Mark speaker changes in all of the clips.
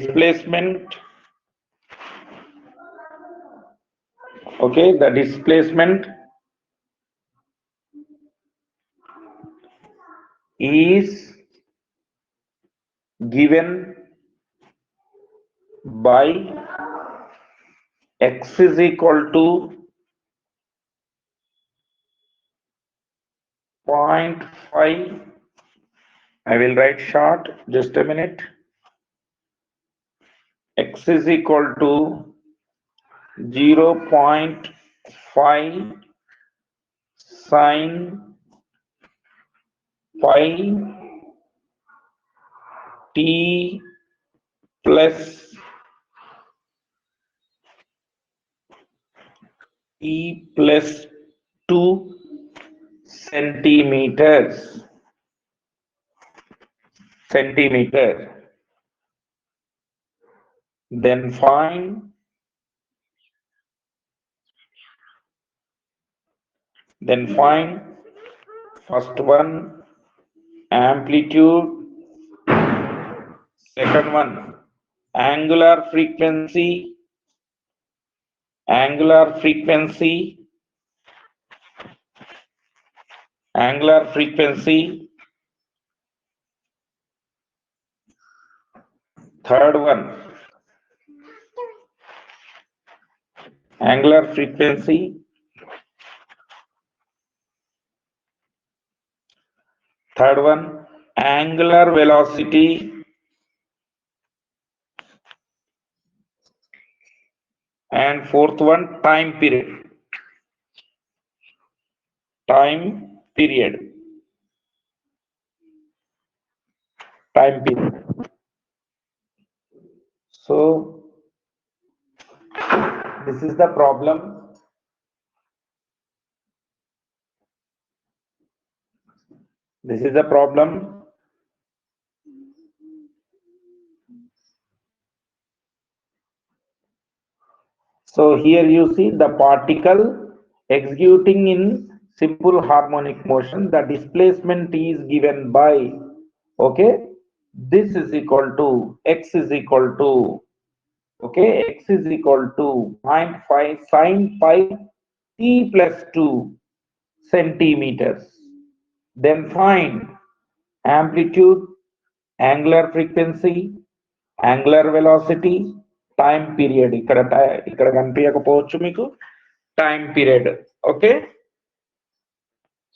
Speaker 1: displacement, okay, the displacement is given by x is equal to 0.5. I will write short, just a minute. X is equal to 0.5 sine pi t plus t plus 2 centimeters. Then find first one amplitude, second one angular frequency, third one angular frequency, third one angular velocity, and fourth one time period. So this is the problem. So here you see the particle executing in simple harmonic motion. The displacement is given by, okay, this is equal to x is equal to, okay, x is equal to 0.5 sine pi t plus 2 centimeters. Then find amplitude, angular frequency, angular velocity, time period. ఇక్కడ కనిపించకపోవచ్చు మీకు time period. Okay,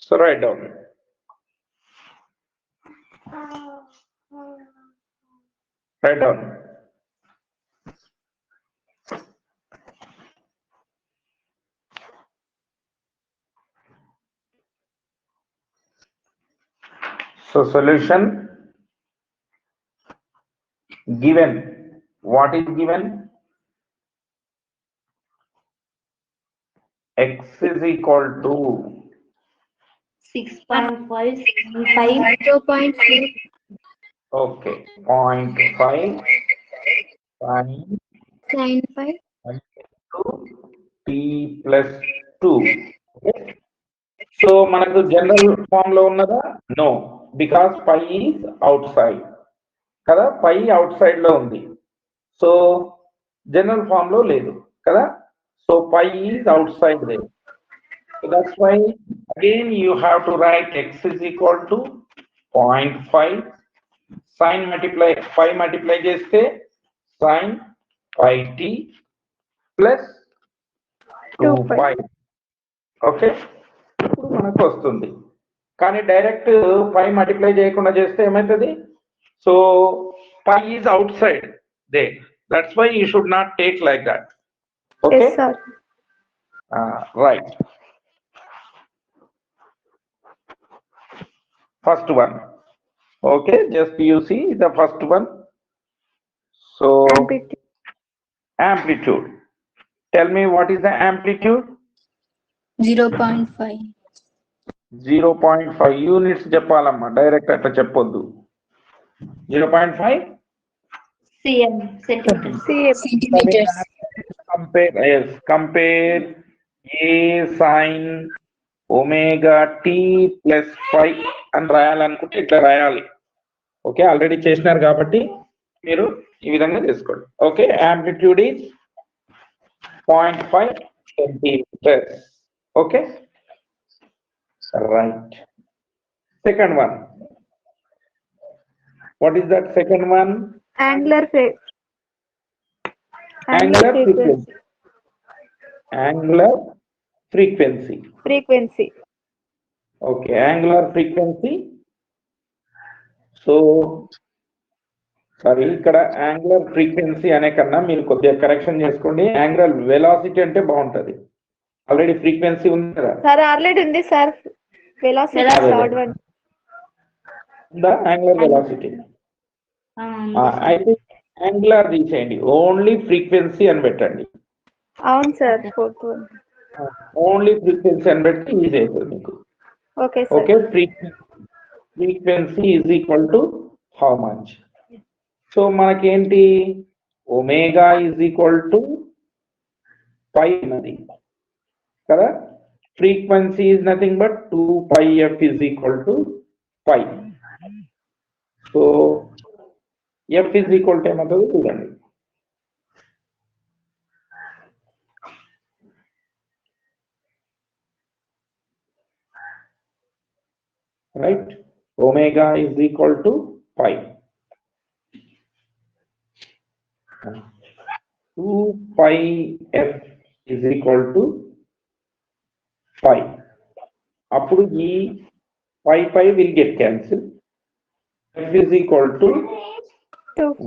Speaker 1: so write down. So solution given. What is given? X is equal to
Speaker 2: 6.5
Speaker 1: okay 0.5
Speaker 2: sine pi
Speaker 1: t plus 2. Okay. So మనకు general form లో ఉన్నదా? No, because pi is outside కదా, pi outside లో ఉంది. So general form లో లేదు కదా, so pi is outside there. So that's why again you have to write x is equal to 0.5 sin pi multiply చేస్తే sin pi t plus 2 pi. Okay, ఇప్పుడు మనకు వస్తుంది. కానీ డైరెక్ట్ పై మల్టిప్లై చేయకుండా చేస్తే ఏమవుతుంది? So pi is outside they, that's why you should not take like that. Okay, right. First one, okay, just you see the first one. So amplitude. Tell me what is the amplitude?
Speaker 2: 0.5
Speaker 1: 0.5 units చెప్పాలమ్మా, direct అట్లా చెప్పొద్దు. 0.5
Speaker 2: cm centimeters.
Speaker 1: Compare a sin omega t plus 5 అని రాయాలనుకుంటే ఇట్లా రాయాలి. Okay, already చేసినారు కాబట్టి మీరు ఈ విధంగా చేసుకోండి. Okay, amplitude is 0.5 centimeters. Okay, right. Second one. What is that second one?
Speaker 2: Angular
Speaker 1: frequency. Angular frequency. Okay, angular frequency. So, sorry, ఇక్కడ యాంగులర్ ఫ్రీక్వెన్సీ అనే కన్నా మీరు కొద్దిగా కరెక్షన్ చేసుకోండి. యాంగులర్ వెలాసిటీ అంటే బాగుంటది. ఆల్రెడీ ఫ్రీక్వెన్సీ ఉంది కదా
Speaker 2: సార్, ఆల్రెడీ ఉంది sir. Velocity third one.
Speaker 1: Angular velocity అయితే యాంగులర్ తీసేయండి, ఓన్లీ ఫ్రీక్వెన్సీ అని పెట్టండి.
Speaker 2: అవును sir, fourth one.
Speaker 1: Only frequency అని పెట్టి ఈజీ అవుతుంది మీకు.
Speaker 2: Okay sir.
Speaker 1: Okay, frequency is equal to how much? So మనకేంటి, omega is equal to pi ఉన్నది కదా. Frequency is nothing but 2πf is equal to pi. So f is equal to ఏమవుతుంది చూడండి. Right, omega is equal to pi. 2πf is equal to pi. అప్పుడు ఈ pi will get cancel. f is equal to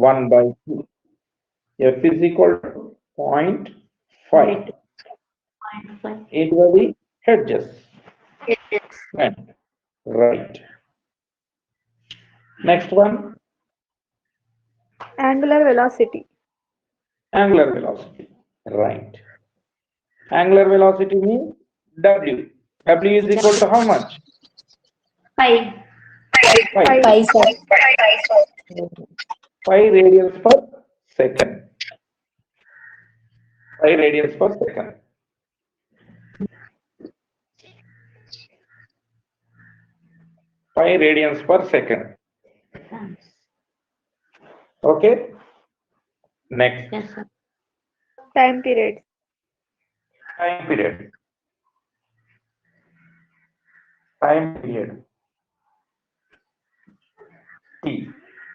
Speaker 1: 1/2. f is equal to 0.5. It will be hedges. Right. Next one.
Speaker 2: Angular velocity.
Speaker 1: Angular velocity. Right. Angular velocity means W. W is equal to how much?
Speaker 2: Pi.
Speaker 1: 5 radians per second. 5 radians per second. Radians per second. Okay. Next.
Speaker 2: Yes, sir. Time period.
Speaker 1: Time period. Time period. T.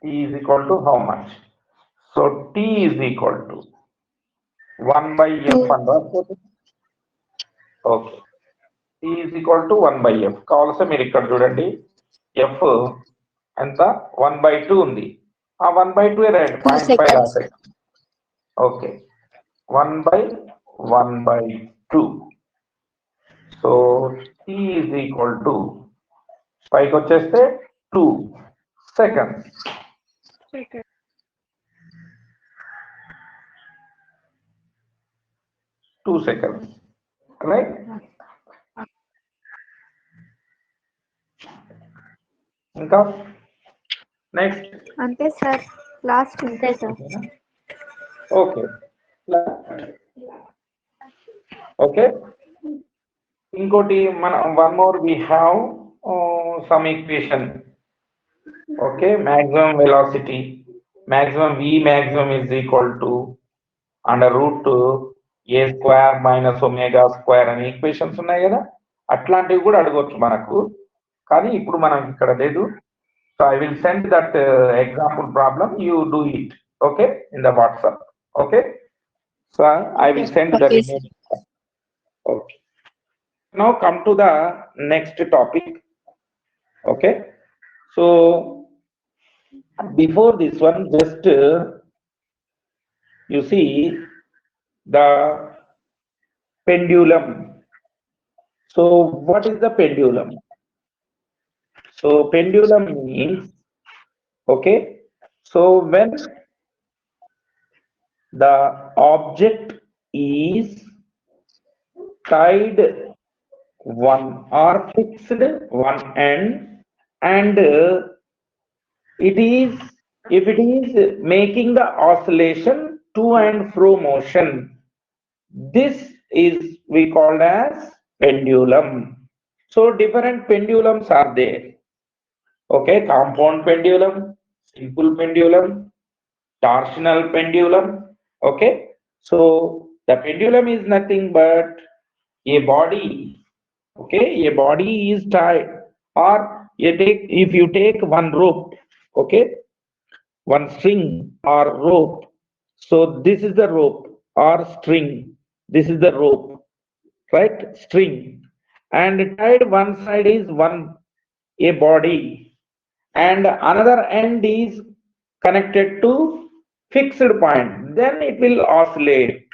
Speaker 1: T is equal to how much? So T is equal to 1/f and okay. T is equal to 1/f. కావాల్సి మీరు ఇక్కడ చూడండి, f ఎంత 1/2 ఉంది. ఆ 1/2 రాయండి, 0.5 రాసేయండి. Okay, 1/1/2. So T is equal to పైకి వచ్చేస్తే 2 seconds. 2 seconds, right? ఇంకా నెక్స్ట్
Speaker 2: అంతే సార్, లాస్ట్ అంతే సార్.
Speaker 1: Okay, okay. ఇంకోటి మన one more we have some equation. Okay, maximum velocity, maximum v maximum is equal to under root a square minus omega square అనే equations ఉన్నాయి కదా, అట్లాంటివి కూడా అడగవచ్చు మనకు. కానీ ఇప్పుడు మనం ఇక్కడ లేదు. So I will send that example problem, you do it okay in the WhatsApp. Okay, so I will send the remaining. Okay, now come to the next topic. Okay, so before this one, just you see the pendulum. So what is the pendulum? So pendulum means, okay, so when the object is tied one or fixed one end, and it is, if it is making the oscillation to and fro motion, this is we called as pendulum. So different pendulums are there. Okay, compound pendulum, simple pendulum, torsional pendulum. Okay, so the pendulum is nothing but a body. Okay, a body is tied, or if you take one rope, okay, one string or rope. So this is the rope or string. This is the rope, right? String, and tied one side is one a body, and another end is connected to fixed point. Then it will oscillate.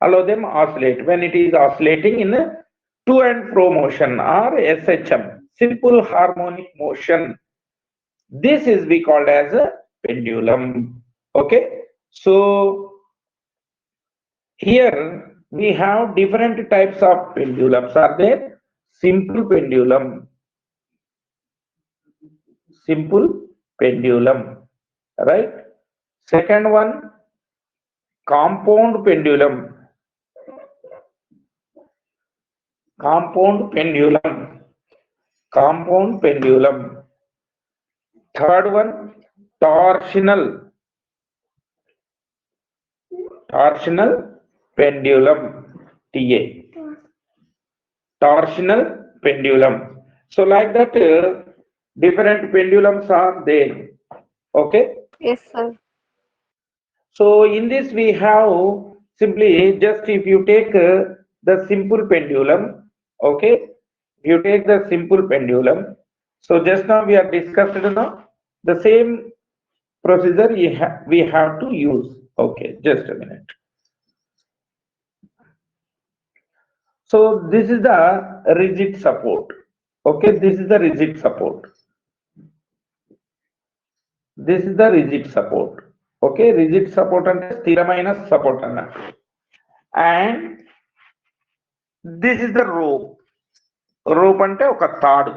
Speaker 1: Allow them oscillate. When it is oscillating in a to and fro motion or SHM, simple harmonic motion, this is we called as a pendulum. Okay, so here we have different types of pendulums. Are there? Simple pendulum, simple pendulum, right? Second one, compound pendulum, compound pendulum, compound pendulum. Third one, torsional, torsional pendulum, TA, torsional pendulum. So like that, different pendulums are there. Okay.
Speaker 2: Yes, sir.
Speaker 1: So in this we have simply just if you take the simple pendulum, okay, if you take the simple pendulum, so just now we are discussed now the same procedure we have to use. Okay, just a minute. So this is the rigid support. Okay, this is the rigid support. This is the rigid support. Okay, rigid support అంటే స్థిరమైన support అన్నట్టు. And this is the rope. Rope అంటే ఒక తాడు.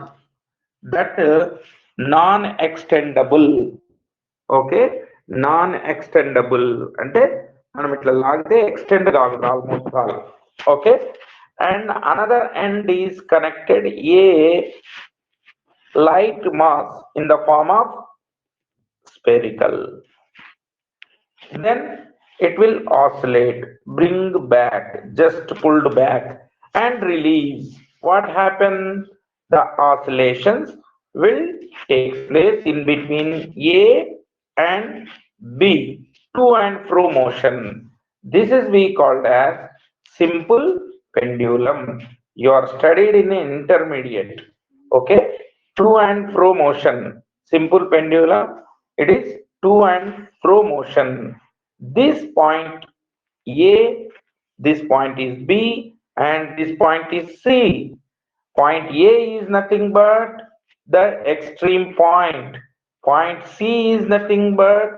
Speaker 1: That non-extendable. Okay, non-extendable అంటే మనం ఇట్లా లాగితే ఎక్స్టెండ్ కాదు ఆల్మోస్ట్ కాదు. Okay, and another end is connected a light mass in the form of spherical. Then it will oscillate, bring back, just pulled back and release. What happens? The oscillations will take place in between A and B, to and fro motion. This is we called as simple pendulum. You are studied in intermediate. Okay, to and fro motion, simple pendulum, it is to and fro motion. This point A, this point is B, and this point is C. Point A is nothing but the extreme point. Point C is nothing but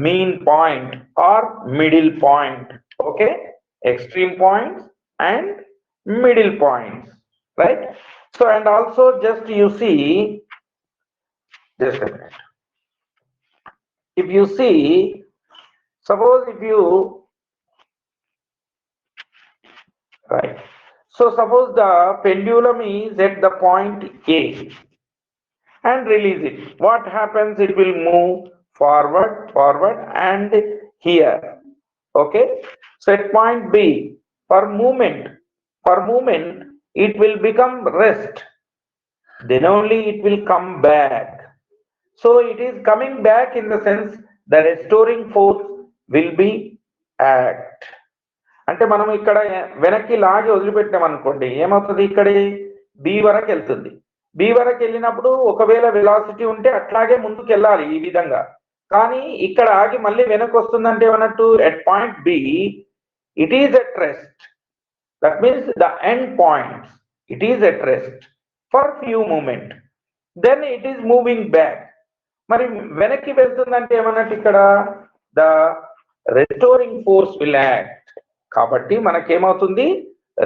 Speaker 1: mean point or middle point. Okay, extreme points and middle points, right? So and also just you see, just a minute, if you see, suppose if you, right, so suppose the pendulum is at the point A and release it, what happens? It will move forward and here. Okay, so at point B, for movement it will become rest, then only it will come back. So it is coming back in the sense the restoring force will be act. అంటే మనం ఇక్కడ వెనక్కి లాగి వదిలిపెట్టాం అనుకోండి, ఏమవుతుంది? ఇక్కడ B వరకు వెళ్తుంది. బి వరకు వెళ్ళినప్పుడు ఒకవేళ వెలాసిటీ ఉంటే అట్లాగే ముందుకు వెళ్ళాలి ఈ విధంగా, కానీ ఇక్కడ ఆగి మళ్ళీ వెనక్కి వస్తుందంటే ఏమన్నట్టు? At point B it is at rest. That means the end points it is at rest for few moment, then it is moving back. మరి వెనక్కి వెళ్తుందంటే ఏమన్నట్టు? ఇక్కడ the restoring force will act. కాబట్టి మనకేమవుతుంది?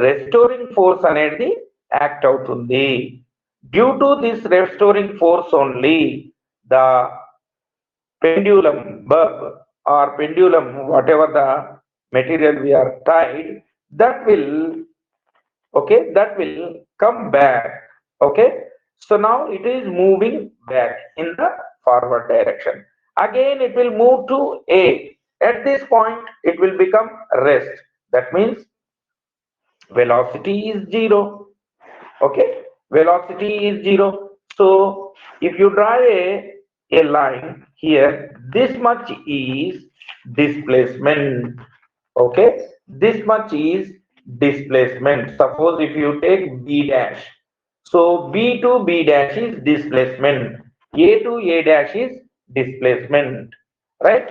Speaker 1: రెస్టోరింగ్ ఫోర్స్ అనేది act అవుతుంది. Due to this restoring force only the pendulum bulb or pendulum, whatever the material we are tied, that will, okay, that will come back. Okay, so now it is moving back in the forward direction. Again it will move to A. At this point it will become rest. That means velocity is zero. Okay, velocity is zero. So if you draw a line here, this much is displacement. Okay, this much is displacement. Suppose if you take B dash, so B to B dash is displacement, A to A dash is displacement, right?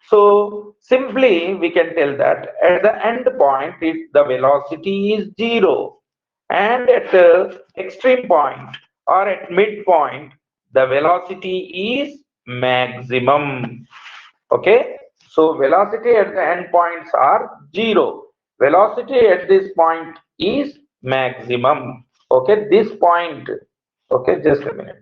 Speaker 1: So simply we can tell that at the end point the velocity is zero, and at the extreme point or at midpoint the velocity is maximum. Okay, so velocity at the end points are zero. Velocity at this point is maximum. Okay, this point. Okay, just a minute.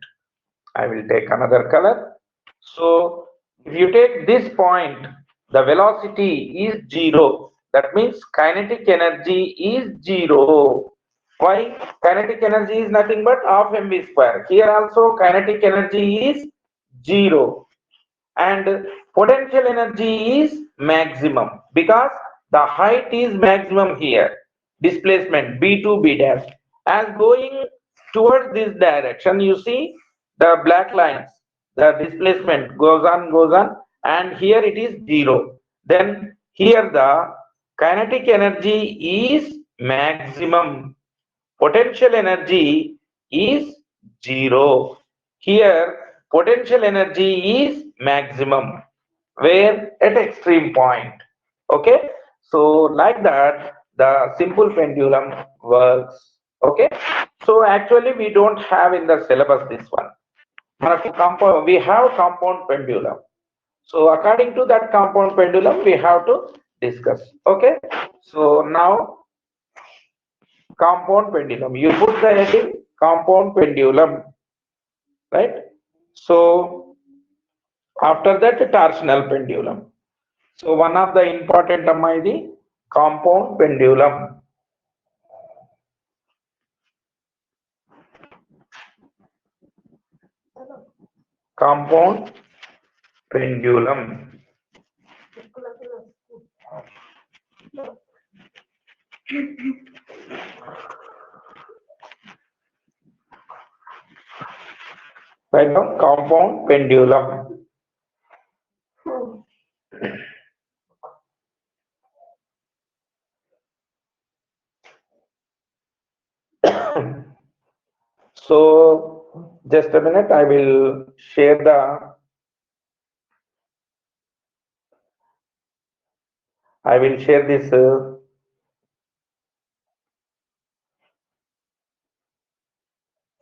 Speaker 1: I will take another color. So if you take this point, the velocity is zero. That means kinetic energy is zero. Why? Kinetic energy is nothing but half mv square. Here also kinetic energy is zero, and potential energy is maximum because the height is maximum here. Displacement B to B dash, as going towards this direction, you see the black lines, the displacement goes on, and here it is zero. Then here the kinetic energy is maximum, potential energy is zero. Here potential energy is maximum, where at extreme point. Okay, so like that the simple pendulum works. Okay, so actually we don't have in the syllabus this one. We have compound pendulum. So according to that compound pendulum we have to discuss. Okay, so now compound pendulum, you put the heading compound pendulum, right? So after that torsional pendulum. So one of the important amma is the compound pendulum. Compound pendulum. Right now, compound pendulum. So just a minute, I will share this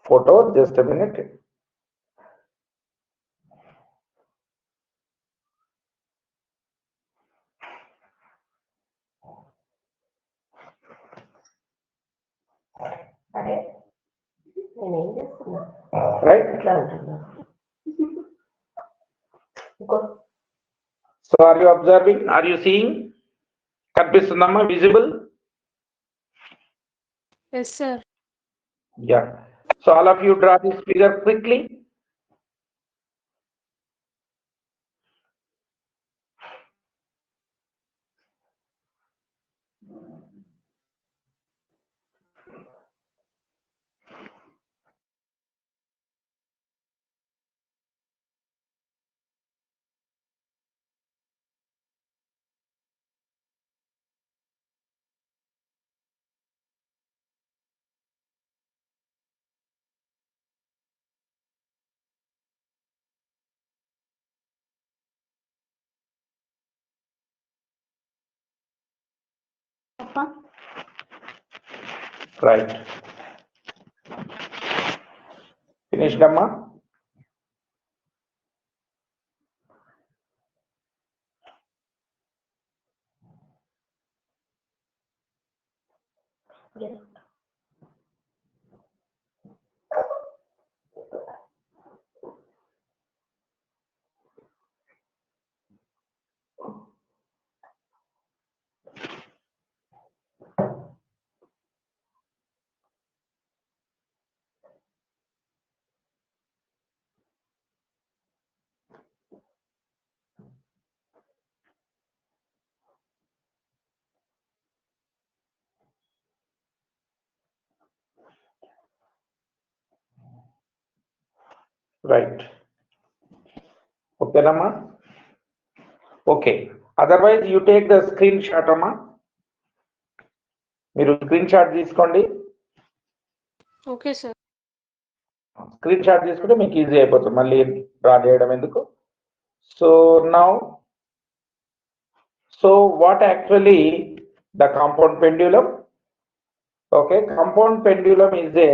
Speaker 1: photo. Just a minute. Right? So are you observing? Are you seeing? Karpisundama visible?
Speaker 3: Yes, sir.
Speaker 1: Yeah. So all of you draw this figure quickly. Right. Finished, Amma? Right. Okay, Nama. Okay. Otherwise, you take the screenshot, Amma. మీరు screen shot తీసుకోండి.
Speaker 3: Okay sir.
Speaker 1: Screen shot తీసుకుంటే మీకు easy అయిపోతుంది మళ్ళీ draw చేయడం ఎందుకు. So now what actually the compound pendulum? Okay, compound pendulum is a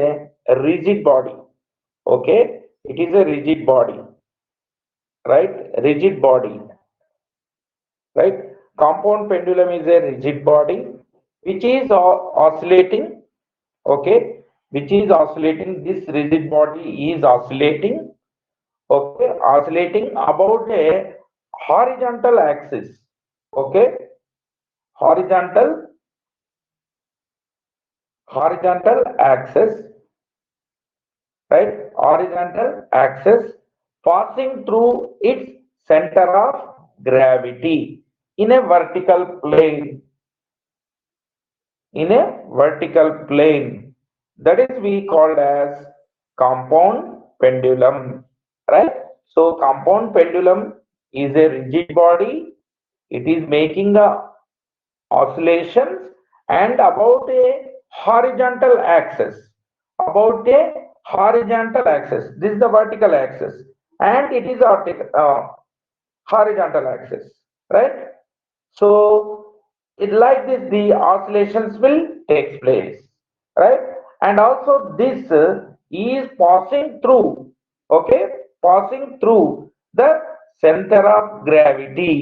Speaker 1: rigid body. Okay, it is a rigid body, right? Rigid body, right? Compound pendulum is a rigid body which is oscillating. Okay, which is oscillating. This rigid body is oscillating. Okay, oscillating about a horizontal axis. Okay, horizontal axis, right? Horizontal axis passing through its center of gravity in a vertical plane. In a vertical plane, that is we called as compound pendulum, right? So compound pendulum is a rigid body. It is making the oscillations and about a horizontal axis. About a horizontal axis. This is the vertical axis, and it is horizontal axis, right? So it like this the oscillations will take place, right? And also this is passing through, okay, passing through the center of gravity.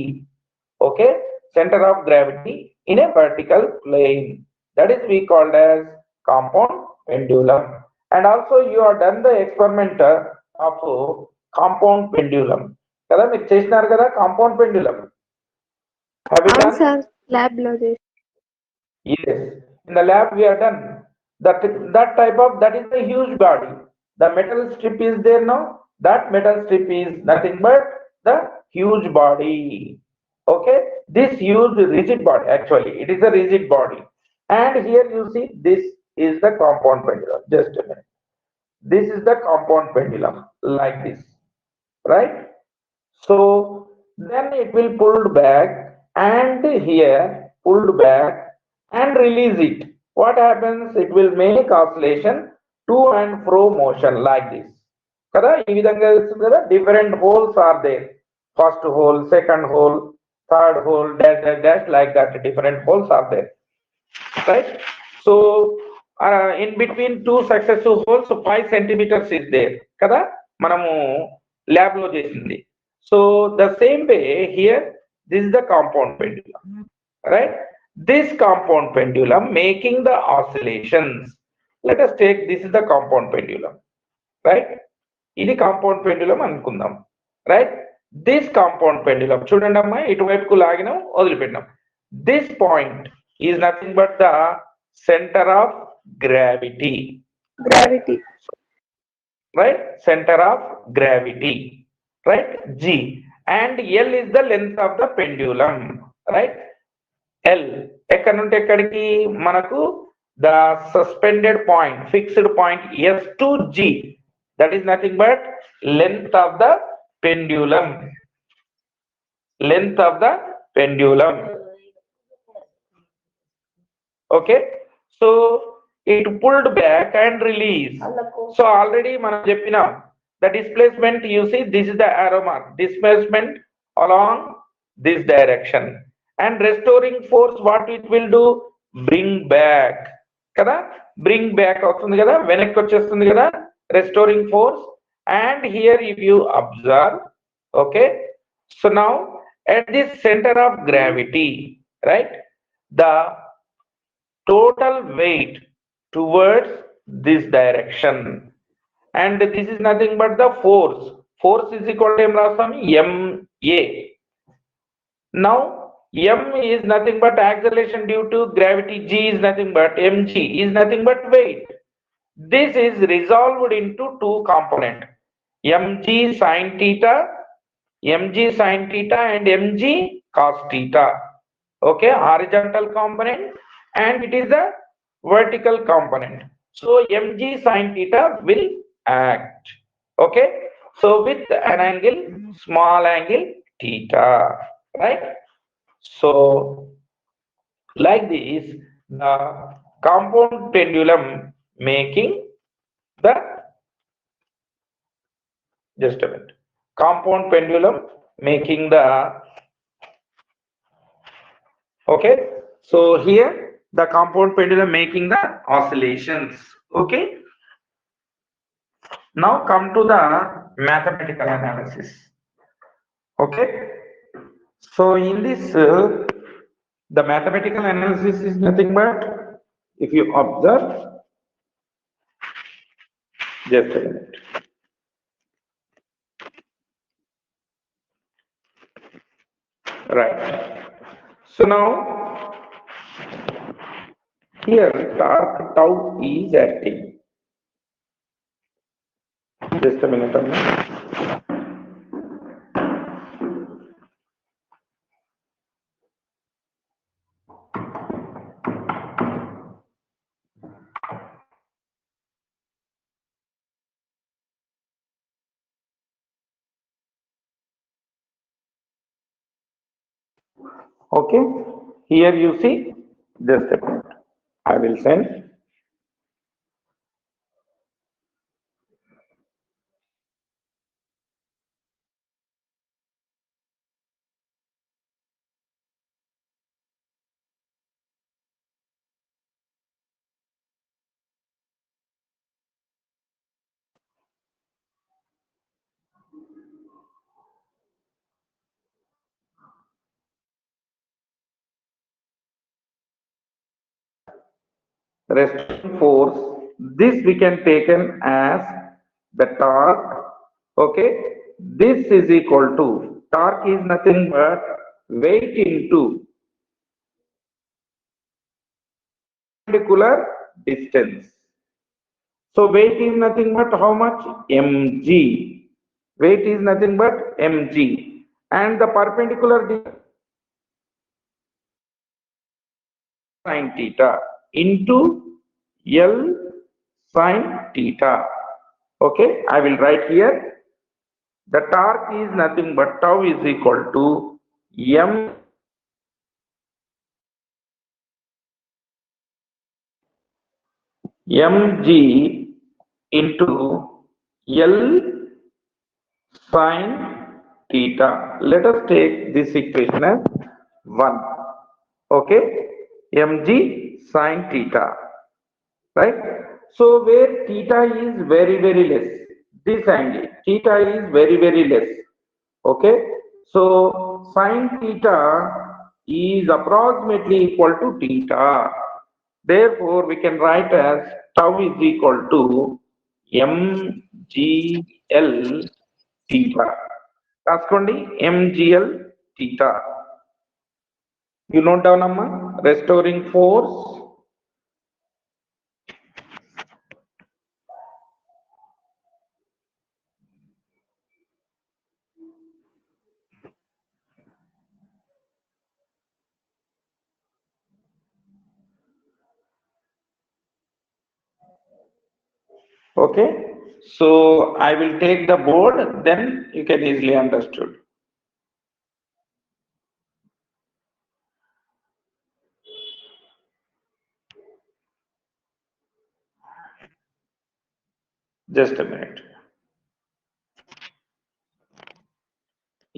Speaker 1: Okay, center of gravity in a vertical plane, that is we called as compound pendulum. And also you have done the experiment of compound pendulum kada, మీరు చేసినారు కదా compound pendulum. Have you
Speaker 2: అవును
Speaker 1: done?
Speaker 2: Sir lab లో చేసి.
Speaker 1: Yes, in the lab we are done. That type of, that is a huge body. The metal strip is there now. That metal strip is nothing but the huge body. Okay, this huge rigid body, actually it is a rigid body. And here you see this is the compound pendulum. Just a minute. This is the compound pendulum like this, right? So then it will pulled back, and here pulled back and release it. What happens? It will make oscillation to and fro motion like this. Kada ee vidhanga istundi kada, different holes are there. First hole, second hole, third hole, dash dash dash, like that different holes are there, right? So in between two successive holes 5 centimeters is there kada, manamu lab lo chesindi. So the same way here, this is the compound pendulum, right? This compound pendulum making the oscillations. Let us take, this is the compound pendulum, right? ఇది compound pendulum అనుకుందాం, right? This compound pendulum చూడండి అమ్మా, ఇటువైపుకు లాగినాం, వదిలిపెట్టినాం. This point is nothing but the centre of gravity.
Speaker 2: Gravity,
Speaker 1: right? Center of gravity, right? G, and L is the length of the pendulum, right? L ఎక్కడి నుండి ఎక్కడికి మనకు the suspended point, fixed point S to G, that is nothing but length of the pendulum. Length of the pendulum. Okay, so it pulled back and released. So already మనం చెప్పినాం, the displacement, you see this is the arrow mark, displacement along this direction, and restoring force what it will do, bring back కదా, bring back అవుతుంది కదా, వెనక్కి వచ్చేస్తుంది కదా, restoring force. And here if you observe, okay, so now at this center of gravity, right, the total weight towards this direction, and this is nothing but the force is equal to ma. Now m is nothing but acceleration due to gravity, g is nothing but mg is nothing but weight. This is resolved into two components, mg sin theta and mg cos theta. Okay, horizontal component, and it is a vertical component. So mg sin theta will act. Okay, So with an angle, small angle theta, right? So like this, the compound pendulum making the, just a minute, compound pendulum making the, okay. So here the compound pendulum making the oscillations, okay. Now come to the mathematical analysis, okay. So in this, the mathematical analysis is nothing but, if you observe, just a minute. Right. So now here torque tau is acting. Just a minute. Okay. Here you see, just a minute. I will send. Resting force, this we can taken as the torque, okay. This is equal to, torque is nothing but weight into perpendicular distance. So weight is nothing but how much? Mg. Weight is nothing but mg, and the perpendicular distance sin theta into L sin theta. Okay, I will write here. The torque is nothing but tau is equal to m mg into L sin theta. Let us take this equation as 1. Okay, mg sin theta, right? So where theta is very, very less, this angle, theta is very, very less. Okay, so sin theta is approximately equal to theta. Therefore, we can write as tau is equal to mgl theta. రాసుకోండి mgl theta. You note down, amma, restoring force. Okay, so I will take the board, then you can easily understood. Just a minute.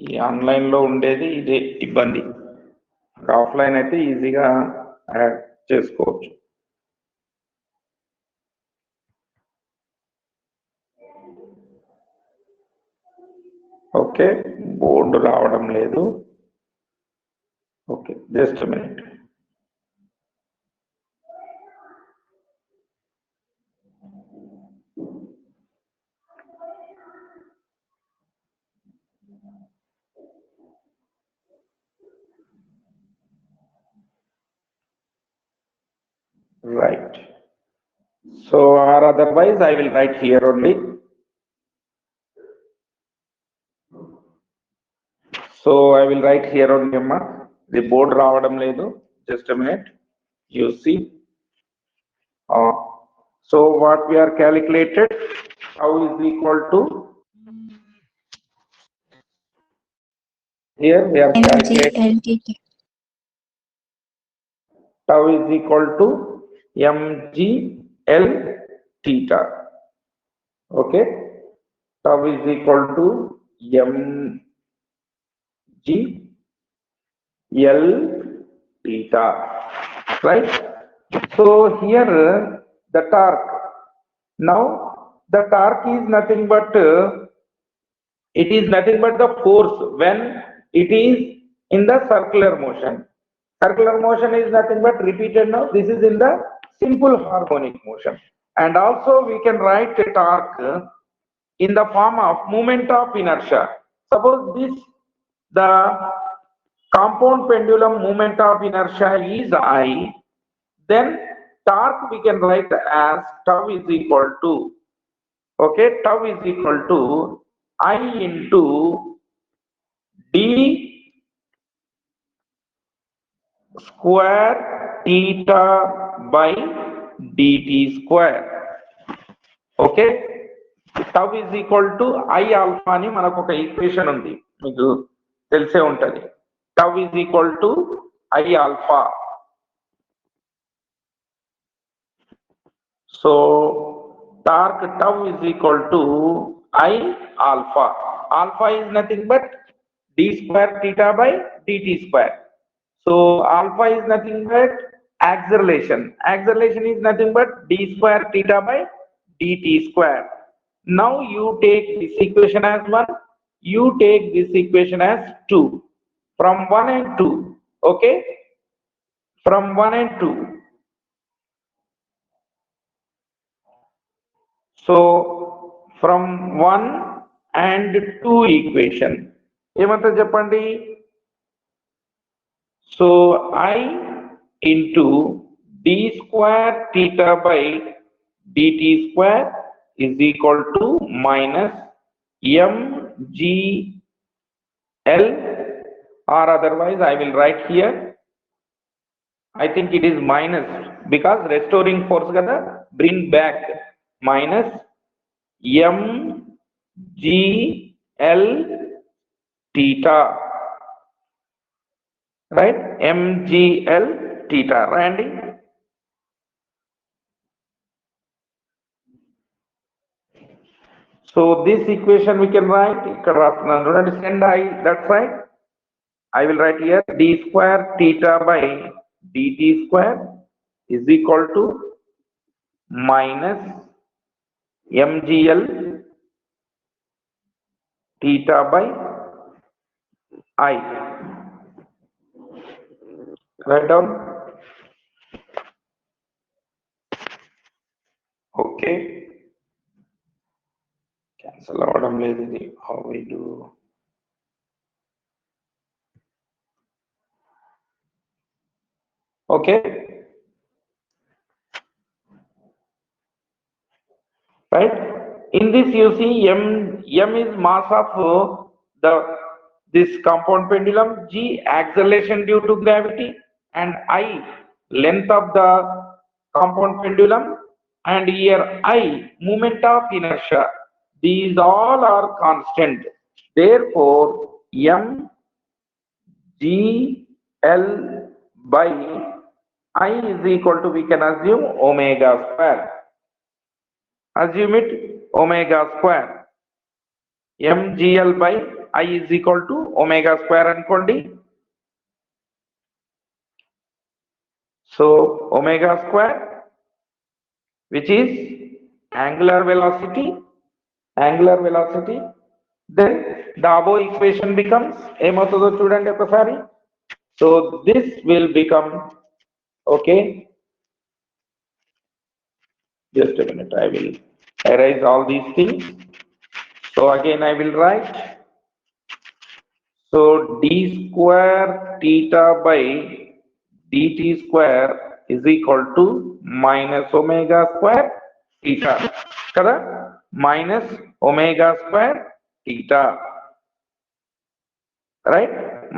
Speaker 1: ఈ online లో ఉండేది ఇదే ఇబ్బంది, offline అయితే ఈజీగా add చేసుకోవచ్చు. Okay, board రావడం లేదు. Okay, just minute. Right. So or otherwise I will write here only. So I will write here only, amma. The board రావడం లేదు. Just a minute. You see. So what we are calculated, tau is equal to Here we are calculating
Speaker 4: mgltt.
Speaker 1: tau is equal to mgl theta. Okay, tau is equal to mgl theta, right? So here the torque. Now the torque is nothing but it is nothing but the force when it is in the circular motion. Circular motion is nothing but repeated now. This is in the simple harmonic motion. And also we can write a torque in the form of moment of inertia. Suppose this, the compound pendulum moment of inertia is I, then torque we can write as tau is equal to, okay, tau is equal to I into d square theta by dt square. Okay, tau is equal to I alpha అని మనకు ఒక equation ఉంది, మీకు తెలిసే ఉంటది. Tau is equal to I alpha. So torque tau is equal to I alpha. Alpha is nothing but d square theta by dt square. So alpha is nothing but acceleration. Acceleration is nothing but d square theta by dt square. Now you take this equation as 1, you take this equation as 2. From 1 and 2, okay? From 1 and 2. So from 1 and 2 equation, ఏమంటారు చెప్పండి? So I into d square theta by dt square is equal to minus mgl, or otherwise I will write here, I think it is minus because restoring force kada, bring back, minus mgl theta, right? mgl theta, Randy. So this equation we can write ikkada rastunnanu chudandi, send I that side. I will write here d square theta by dt square is equal to minus mgl theta by I. Write down. Okay. Cancel avadam ledhu idi. How we do? Okay. Right. In this you see m is mass of the this compound pendulum, g acceleration due to gravity, and I length of the compound pendulum, and here I moment of inertia. These all are constant. Therefore m g l by I is equal to, we can assume, omega square. Assume it omega square. mgl by I is equal to omega square అనుకోండి. So omega square, which is angular velocity, then the above equation becomes ఏమవుతుందో చూడండి ఒకసారి. So this will become, okay, just a minute, I will erase all these things. So again I will write, so d square theta by dt square is equal to minus omega square theta, kada, minus omega square theta, right?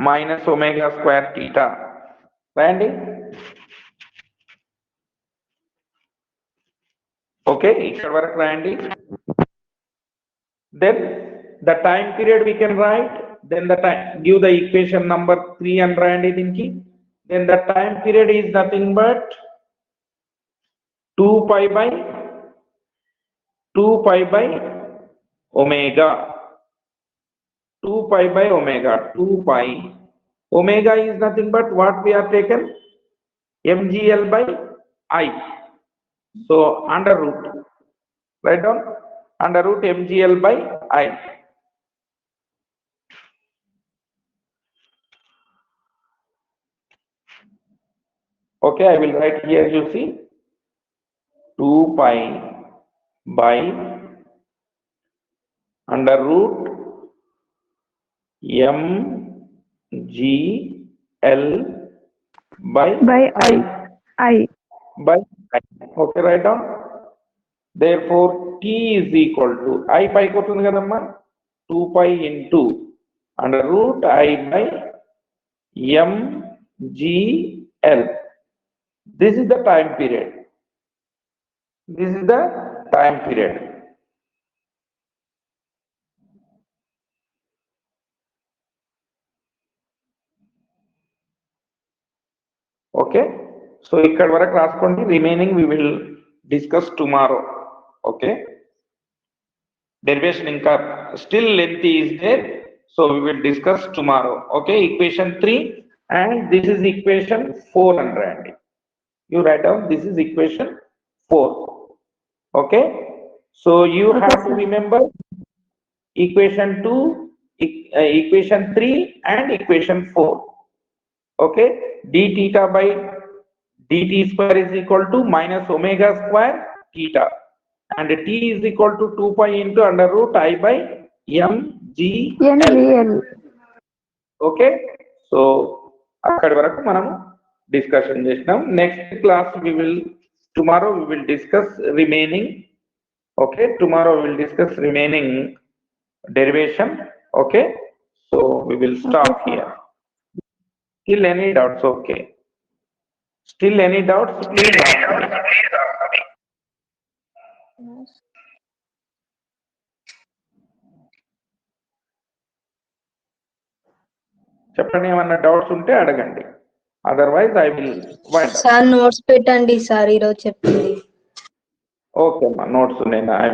Speaker 1: Minus omega square theta, Randy. Okay, ikkada varaku Randy. Then the time period we can write then the time, give the equation number 3 and write it in key. Then the time period is nothing but 2 pi by omega. 2 pi by omega. 2 pi. Omega is nothing but what we have taken? mgl by I. So under root. Write down under root mgl by I. Okay, I will write here, you see, 2 pi by under root mgl by
Speaker 2: I.
Speaker 1: by I. Okay, write down. Therefore, T is equal to I pi kotundi kadamma 2 pi into under root I by mgl. This is the time period. This is the time period. Okay. So ikkada varaku raskondi. Remaining we will discuss tomorrow. Okay. Derivation inka still lengthy is there. So we will discuss tomorrow. Okay. Equation 3 and this is equation 4 and you write down this is equation 4. Okay. So you
Speaker 2: Okay,
Speaker 1: have to
Speaker 2: sir.
Speaker 1: remember equation 2, equation 3 and equation 4. Okay. D theta by dt square is equal to minus omega square theta and t is equal to 2 pi into under root I by mgl.
Speaker 2: NGL.
Speaker 1: Okay. So akkadi varaku manamu discussion chesnam. Next class tomorrow we will discuss remaining. Okay, tomorrow we will discuss remaining derivation. Okay, so we will stop here. Still any doubts? Okay. Still any doubts? Please ask me. చెప్పండి, ఏమన్నా doubts ఉంటే అడగండి. Otherwise I will wind up.
Speaker 4: Sir notes పెట్టండి sir ఈరోజు చెప్పింది.
Speaker 1: Okay అమ్మా, notes నేను I will